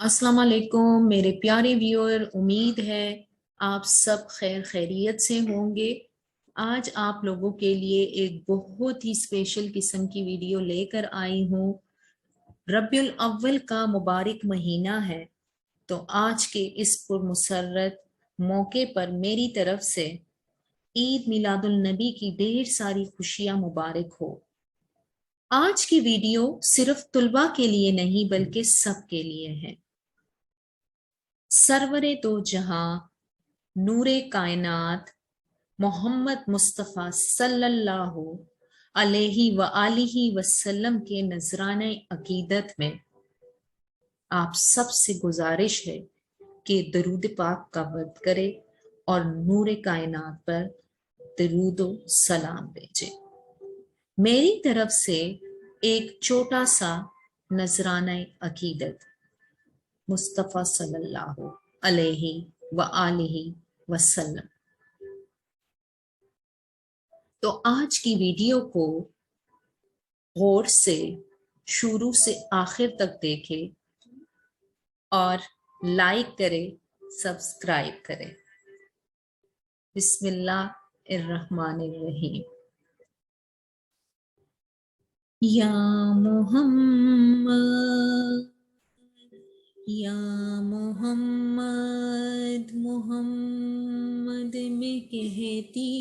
अस्सलाम वालेकुम मेरे प्यारे व्यूअर। उम्मीद है आप सब खैर खैरियत से होंगे। आज आप लोगों के लिए एक बहुत ही स्पेशल किस्म की वीडियो लेकर आई हूँ। रबियुल अव्वल का मुबारक महीना है, तो आज के इस पुरमसरत मौके पर मेरी तरफ से ईद मिलादुल नबी की ढेर सारी खुशियां मुबारक हो। आज की वीडियो सिर्फ तुलबा के लिए नहीं बल्कि सब के लिए है। सरवरे दो जहां नूरे कायनात मोहम्मद मुस्तफ़ा सल्लल्लाहु अलैहि व आलिहि वसल्लम के नजराने अकीदत में आप सबसे गुजारिश है कि दरूद पाक का वर्द करे और नूरे कायनात पर दरूद सलाम भेजे। मेरी तरफ से एक छोटा सा नजराना अकीदत मुस्तफ़ा सल्लल्लाहु अलैहि व आलिहि वसल्लम। तो आज की वीडियो को गौर से शुरू से आखिर तक देखें और लाइक करें, सब्सक्राइब करें। बिस्मिल्लाहिर्रहमानिर्रहीम। या मोहम्मद या मोहम्मद मोहम्मद में कहती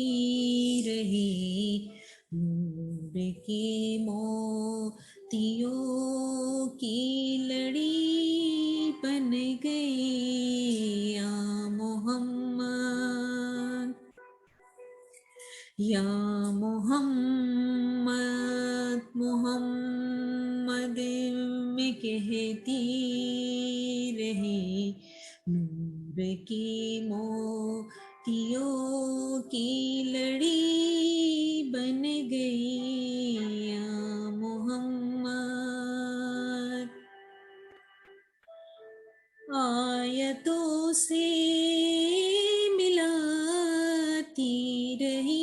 रही, नूर की मोतियों की लड़ी बन गई। या मोहम्मद या मोहम्मद मोहम्मद में कहती रही, नूर की मोतियों की लड़ी बन गई। या मोहम्मद आयतों से मिलाती रही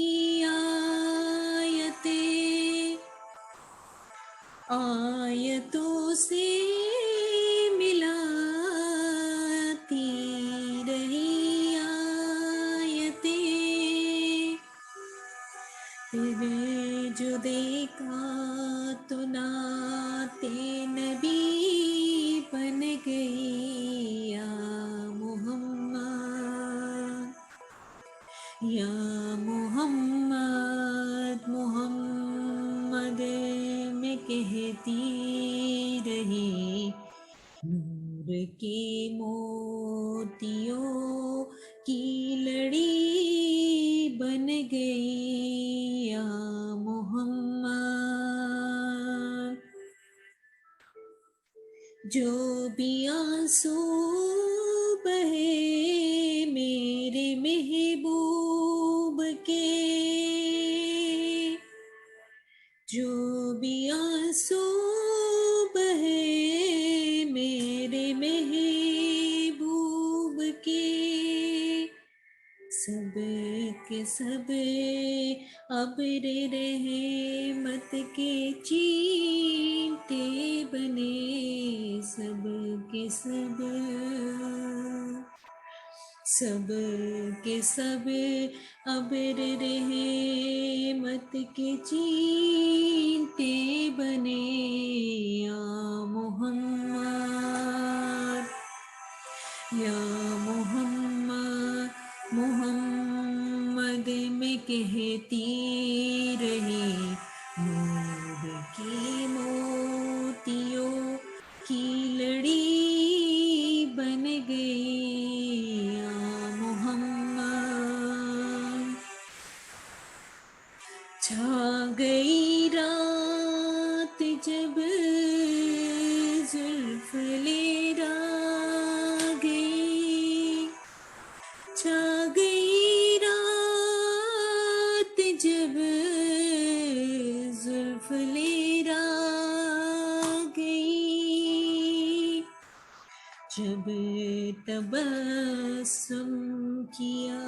आयतों से मिलाती रही आयतें। फिर जो देखा तो नाते नबी बन गई। या मोहम्मद या मोहम्मद मोहम्मद में कहती रही, नूर की मोतियों की लड़ी बन गई। या मोहम्मद जो भी आंसू बहे मेरे महबूब के, जो भी आंसू बहे मेरे महबूब के, सब के सब अब्र रहमत के चींटे बने। सब के सब के सब अब्र रहमत के चींटे बने। या मोहम्मद या मोहम्मद मोहम्मद में कहती रही, नूर की मोतियों की लड़ी बन गई। या मोहम्मद छा गई रात जब जुल्फ लेरा गई, छा गई रात जब जुल्फ लेरा गई। जब तबस्सुम किया,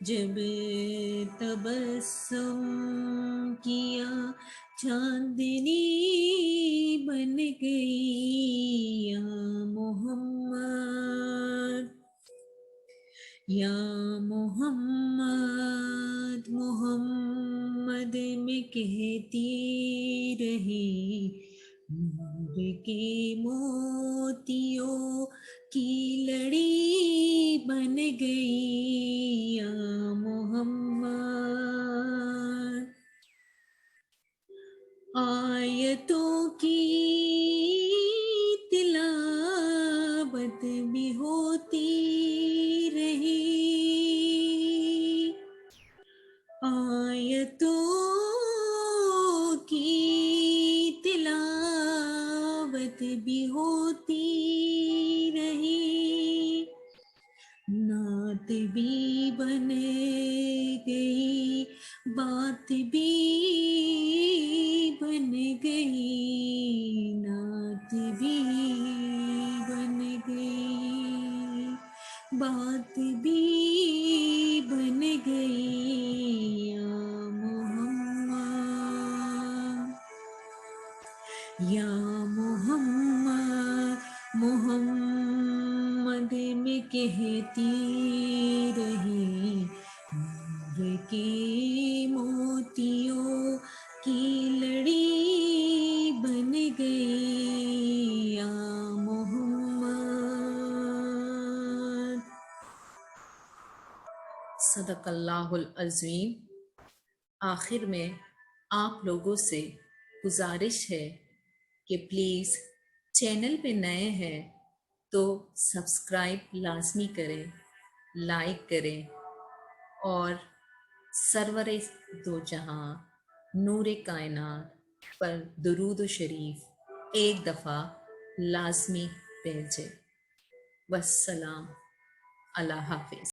जब तबस्सुम किया, चांदनी बन गई। या یا محمد محمد میں کہتی رہی، نور کے موتیوں کی لڑی بن گئی، یا محمد آیتوں کی تلاوت بھی ہوتی رہی، آیتوں کی تلاوت بھی ہوتی رہی، نعت بھی بن گئی، بات بھی بن گئی، نعت بھی بن گئی، بات بھی بن گئی، یا محمد یا محمد محمد میں کہتی رہی، نور کے موتیوں کی لڑی بن گئی، یا محمد۔ صدق اللہ العظیم۔ آخر میں آپ لوگوں سے گزارش ہے کہ پلیز چینل پہ نئے ہیں تو سبسکرائب لازمی کریں، لائک کریں، اور سرور دو جہاں نور کائنات پر درود و شریف ایک دفعہ لازمی بھیجیں۔ والسلام، اللہ حافظ۔